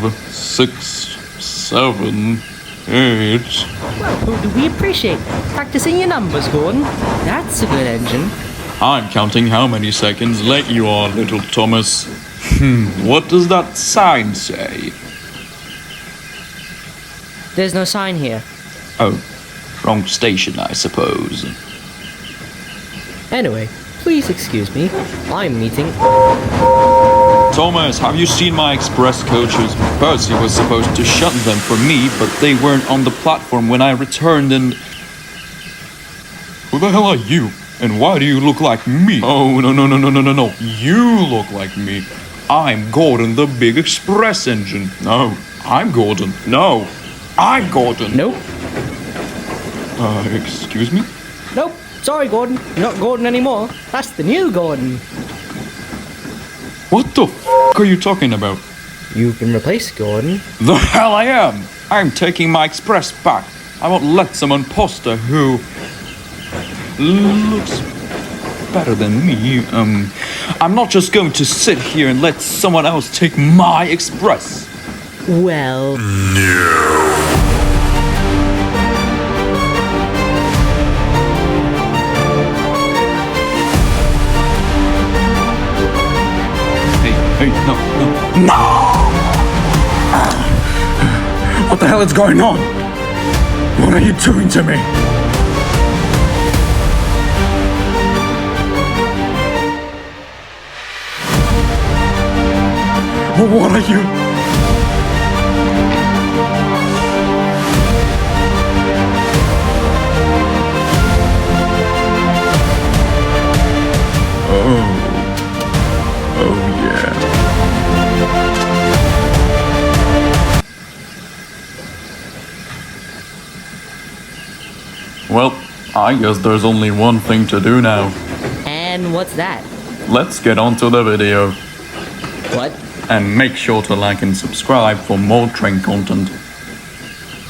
5, 6, 7, 8. Well, we appreciate practicing your numbers, Gordon. That's a good engine. I'm counting how many seconds late you are, little Thomas. What does that sign say? There's no sign here. Oh, wrong station, I suppose. Anyway, please excuse me. I'm meeting... Thomas, have you seen my express coaches? Percy was supposed to shut them for me, but they weren't on the platform when I returned and... Who the hell are you? And why do you look like me? Oh, no. You look like me. I'm Gordon, the big express engine. No, I'm Gordon. No, I'm Gordon. Nope. Excuse me? Nope. Sorry, Gordon. You're not Gordon anymore. That's the new Gordon. What the f*** are you talking about? You've been replaced, Gordon. The hell I am! I'm taking my express back. I won't let some imposter who looks better than me. I'm not just going to sit here and let someone else take my express. Well... No. Hey, no. What the hell is going on? What are you doing to me? What are you? Oh yeah. Well, I guess there's only one thing to do now. And what's that? Let's get on to the video. What? And make sure to like and subscribe for more train content.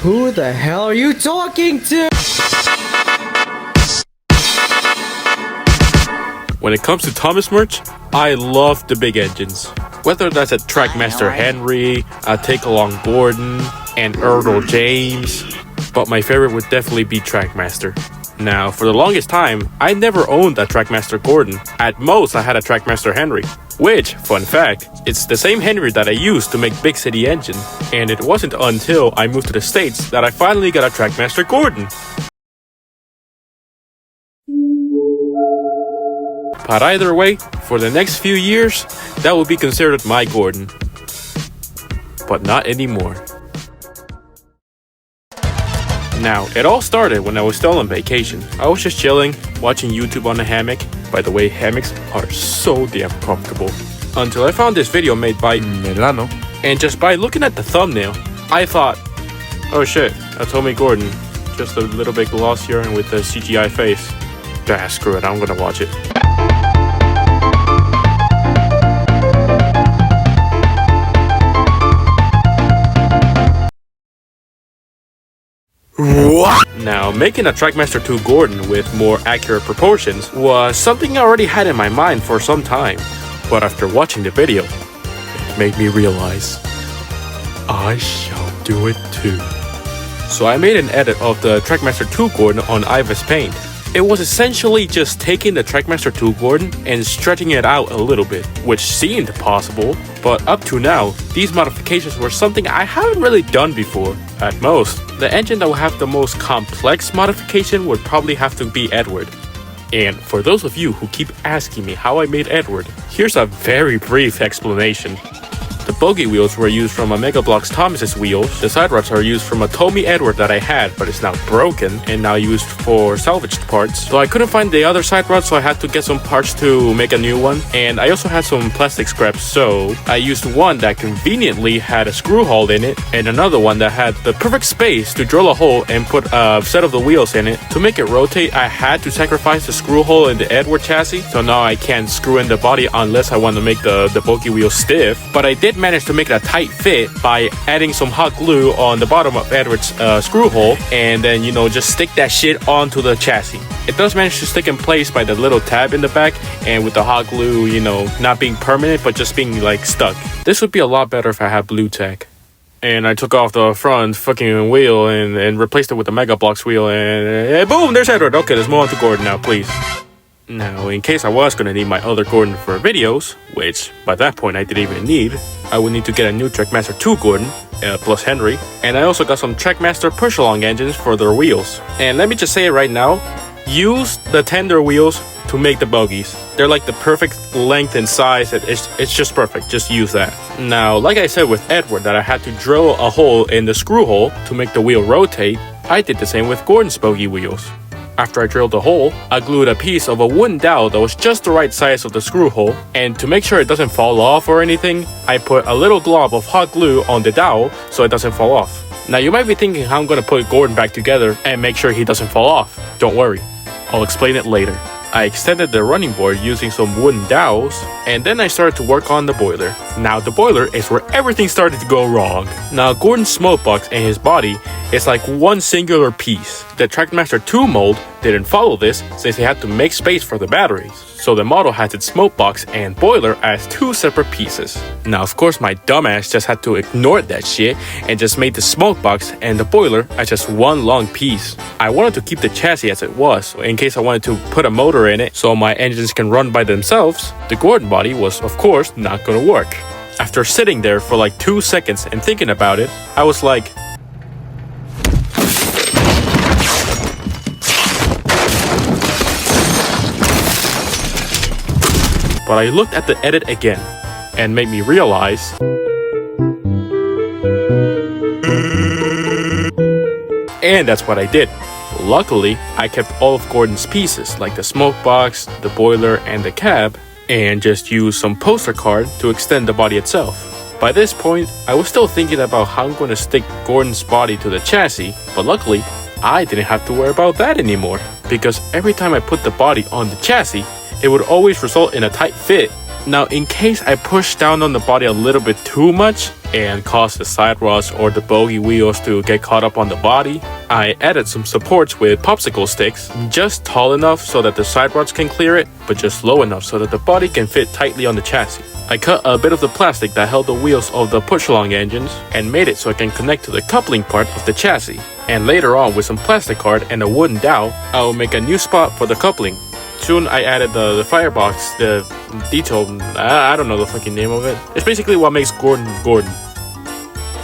Who the hell are you talking to? When it comes to Thomas merch, I love the big engines. Whether that's a Trackmaster Henry, a Take-Along Gordon, and Earl James, but my favorite would definitely be Trackmaster. Now, for the longest time, I never owned a Trackmaster Gordon. At most, I had a Trackmaster Henry. Which, fun fact, it's the same Henry that I used to make Big City Engine. And it wasn't until I moved to the States that I finally got a Trackmaster Gordon. But either way, for the next few years, that will be considered my Gordon. But not anymore. Now, it all started when I was still on vacation. I was just chilling, watching YouTube on a hammock. By the way, hammocks are so damn comfortable. Until I found this video made by Milano. And just by looking at the thumbnail, I thought, oh shit, that's Homie Gordon. Just a little bit glossier and with a CGI face. Ah, screw it, I'm gonna watch it. What? Now, making a Trackmaster 2 Gordon with more accurate proportions was something I already had in my mind for some time. But after watching the video, it made me realize I shall do it too. So I made an edit of the Trackmaster 2 Gordon on Ivis Paint. It was essentially just taking the Trackmaster 2 Gordon and stretching it out a little bit, which seemed possible, but up to now, these modifications were something I haven't really done before. At most, the engine that will have the most complex modification would probably have to be Edward. And for those of you who keep asking me how I made Edward, here's a very brief explanation. The bogey wheels were used from a Mega Bloks Thomas's wheels. The side rods are used from a Tommy Edward that I had, but it's now broken and now used for salvaged parts. So I couldn't find the other side rods, so I had to get some parts to make a new one. And I also had some plastic scraps, so I used one that conveniently had a screw hole in it, and another one that had the perfect space to drill a hole and put a set of the wheels in it. To make it rotate, I had to sacrifice the screw hole in the Edward chassis, so now I can't screw in the body unless I want to make the bogey wheel stiff. But I did manage to make it a tight fit by adding some hot glue on the bottom of Edward's screw hole, and then, you know, just stick that shit onto the chassis. It does manage to stick in place by the little tab in the back, and with the hot glue, you know, not being permanent but just being like stuck. This would be a lot better if I had blue tack. And I took off the front fucking wheel and replaced it with the Mega Bloks wheel, and boom, there's Edward. Okay, let's move on to Gordon now, please. Now, in case I was gonna need my other Gordon for videos, which by that point I didn't even need, I would need to get a new Trackmaster 2 Gordon, plus Henry, and I also got some Trackmaster push-along engines for their wheels. And let me just say it right now, use the tender wheels to make the bogies. They're like the perfect length and size. It's just perfect. Just use that. Now, like I said with Edward, that I had to drill a hole in the screw hole to make the wheel rotate, I did the same with Gordon's bogie wheels. After I drilled the hole, I glued a piece of a wooden dowel that was just the right size of the screw hole, and to make sure it doesn't fall off or anything, I put a little glob of hot glue on the dowel so it doesn't fall off. Now you might be thinking how I'm gonna put Gordon back together and make sure he doesn't fall off. Don't worry, I'll explain it later. I extended the running board using some wooden dowels, and then I started to work on the boiler. Now the boiler is where everything started to go wrong. Now Gordon's smoke box and his body is like one singular piece. The Trackmaster 2 mold didn't follow this since they had to make space for the batteries. So the model has its smoke box and boiler as two separate pieces. Now of course my dumbass just had to ignore that shit and just made the smoke box and the boiler as just one long piece. I wanted to keep the chassis as it was, in case I wanted to put a motor in it so my engines can run by themselves. The Gordon body was of course not gonna work. After sitting there for like 2 seconds and thinking about it, I was like, but I looked at the edit again and made me realize and that's what I did. Luckily, I kept all of Gordon's pieces like the smoke box, the boiler, and the cab, and just used some poster card to extend the body itself. By this point, I was still thinking about how I'm going to stick Gordon's body to the chassis, but luckily, I didn't have to worry about that anymore, because every time I put the body on the chassis, it would always result in a tight fit. Now, in case I push down on the body a little bit too much and cause the side rods or the bogie wheels to get caught up on the body, I added some supports with popsicle sticks, just tall enough so that the side rods can clear it, but just low enough so that the body can fit tightly on the chassis. I cut a bit of the plastic that held the wheels of the push-along engines and made it so I can connect to the coupling part of the chassis. And later on, with some plastic card and a wooden dowel, I will make a new spot for the coupling. Soon I added the firebox, the detail, I don't know the fucking name of it. It's basically what makes Gordon Gordon.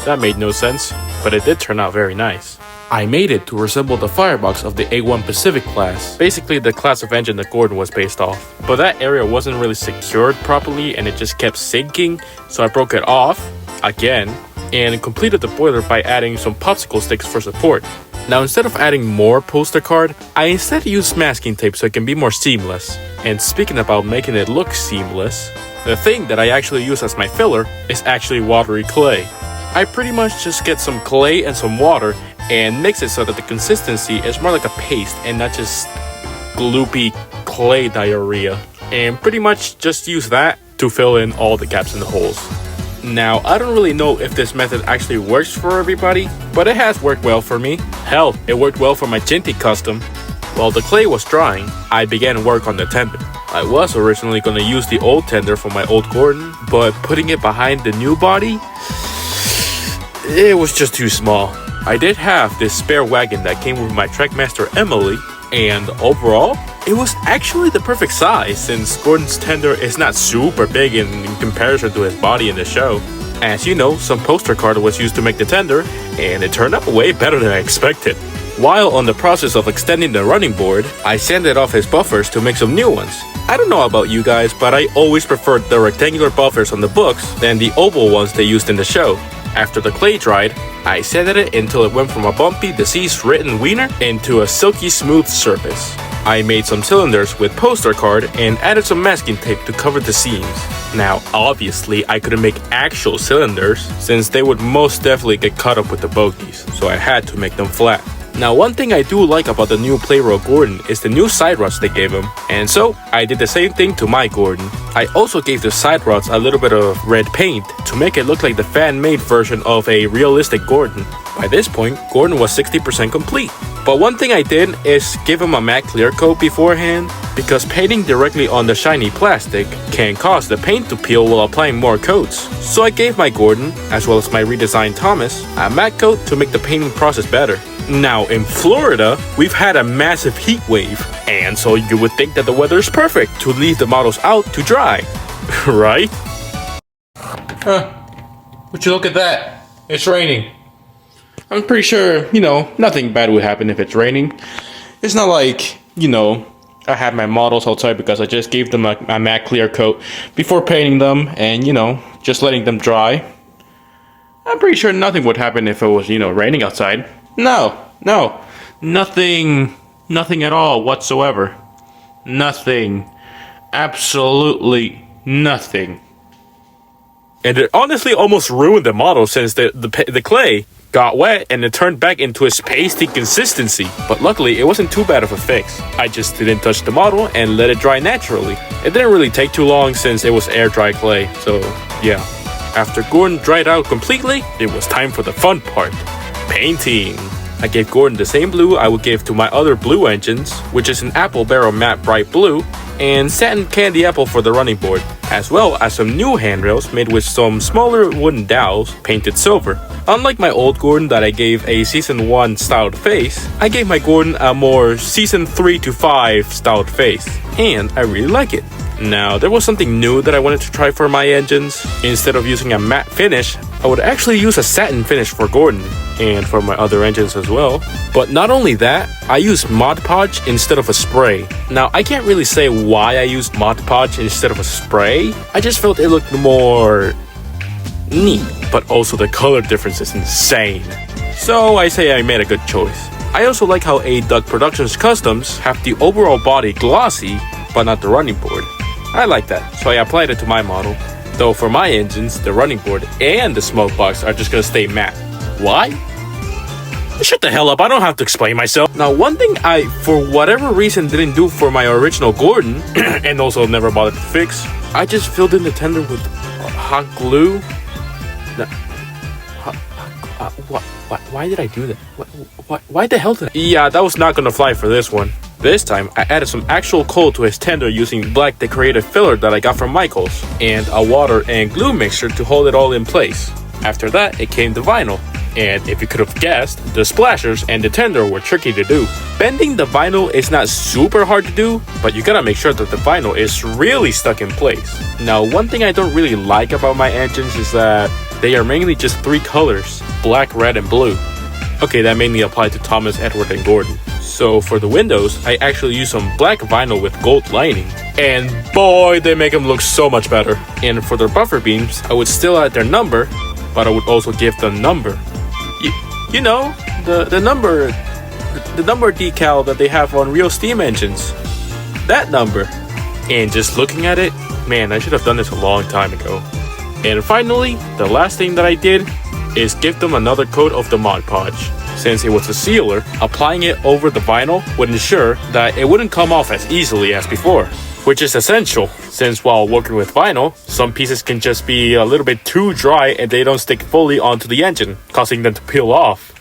That made no sense, but it did turn out very nice. I made it to resemble the firebox of the A1 Pacific class, basically the class of engine that Gordon was based off. But that area wasn't really secured properly and it just kept sinking, so I broke it off, again, and completed the boiler by adding some popsicle sticks for support. Now instead of adding more poster card, I instead used masking tape so it can be more seamless. And speaking about making it look seamless, the thing that I actually use as my filler is actually watery clay. I pretty much just get some clay and some water and mix it so that the consistency is more like a paste and not just gloopy clay diarrhea. And pretty much just use that to fill in all the gaps and the holes. Now, I don't really know if this method actually works for everybody, but it has worked well for me. Hell, it worked well for my Jinty custom. While the clay was drying, I began work on the tender. I was originally going to use the old tender for my old Gordon, but putting it behind the new body, it was just too small. I did have this spare wagon that came with my Trackmaster Emily, and overall, it was actually the perfect size since Gordon's tender is not super big in comparison to his body in the show. As you know, some poster card was used to make the tender, and it turned out way better than I expected. While on the process of extending the running board, I sanded off his buffers to make some new ones. I don't know about you guys, but I always preferred the rectangular buffers on the books than the oval ones they used in the show. After the clay dried, I sanded it until it went from a bumpy, disease-ridden wiener into a silky smooth surface. I made some cylinders with poster card and added some masking tape to cover the seams. Now, obviously, I couldn't make actual cylinders since they would most definitely get caught up with the bogies, so I had to make them flat. Now, one thing I do like about the new Playroll Gordon is the new side rods they gave him, and so I did the same thing to my Gordon. I also gave the side rods a little bit of red paint to make it look like the fan-made version of a realistic Gordon. By this point, Gordon was 60% complete. But one thing I did is give him a matte clear coat beforehand because painting directly on the shiny plastic can cause the paint to peel while applying more coats. So I gave my Gordon, as well as my redesigned Thomas, a matte coat to make the painting process better. Now in Florida, we've had a massive heat wave, and so you would think that the weather is perfect to leave the models out to dry, right? Would you look at that? It's raining. I'm pretty sure, nothing bad would happen if it's raining. It's not like, I had my models outside because I just gave them a matte clear coat before painting them and, just letting them dry. I'm pretty sure nothing would happen if it was, raining outside. No, nothing at all whatsoever. Nothing. Absolutely nothing. And it honestly almost ruined the model since the clay got wet and it turned back into its pasty consistency. But luckily, it wasn't too bad of a fix. I just didn't touch the model and let it dry naturally. It didn't really take too long since it was air dry clay, so yeah. After Gordon dried out completely, it was time for the fun part, painting. I gave Gordon the same blue I would give to my other blue engines, which is an apple barrel matte bright blue, and satin candy apple for the running board, as well as some new handrails made with some smaller wooden dowels painted silver. Unlike my old Gordon that I gave a Season 1 styled face, I gave my Gordon a more Season 3 to 5 styled face, and I really like it. Now, there was something new that I wanted to try for my engines. Instead of using a matte finish, I would actually use a satin finish for Gordon, and for my other engines as well. But not only that, I used Mod Podge instead of a spray. Now, I can't really say why I used Mod Podge instead of a spray. I just felt it looked more neat, but also the color difference is insane. So I say I made a good choice. I also like how A-Duck Productions Customs have the overall body glossy, but not the running board. I like that, so I applied it to my model. Though for my engines, the running board and the smoke box are just gonna stay matte. Why? Shut the hell up, I don't have to explain myself. Now, one thing I, for whatever reason, didn't do for my original Gordon, and also never bothered to fix, I just filled in the tender with hot glue. Why did I do that? Why the hell did I? Yeah, that was not gonna fly for this one. This time, I added some actual coal to his tender using black decorative filler that I got from Michaels, and a water and glue mixture to hold it all in place. After that, it came the vinyl, and if you could have guessed, the splashers and the tender were tricky to do. Bending the vinyl is not super hard to do, but you gotta make sure that the vinyl is really stuck in place. Now, one thing I don't really like about my engines is that they are mainly just 3 colors, black, red, and blue. Okay, that mainly applied to Thomas, Edward, and Gordon. So for the windows, I actually used some black vinyl with gold lining. And boy, they make them look so much better. And for their buffer beams, I would still add their number, but I would also give the number. You know, the number decal that they have on real steam engines. That number. And just looking at it, man, I should have done this a long time ago. And finally, the last thing that I did is give them another coat of the Mod Podge. Since it was a sealer, applying it over the vinyl would ensure that it wouldn't come off as easily as before, which is essential since while working with vinyl, some pieces can just be a little bit too dry and they don't stick fully onto the engine, causing them to peel off.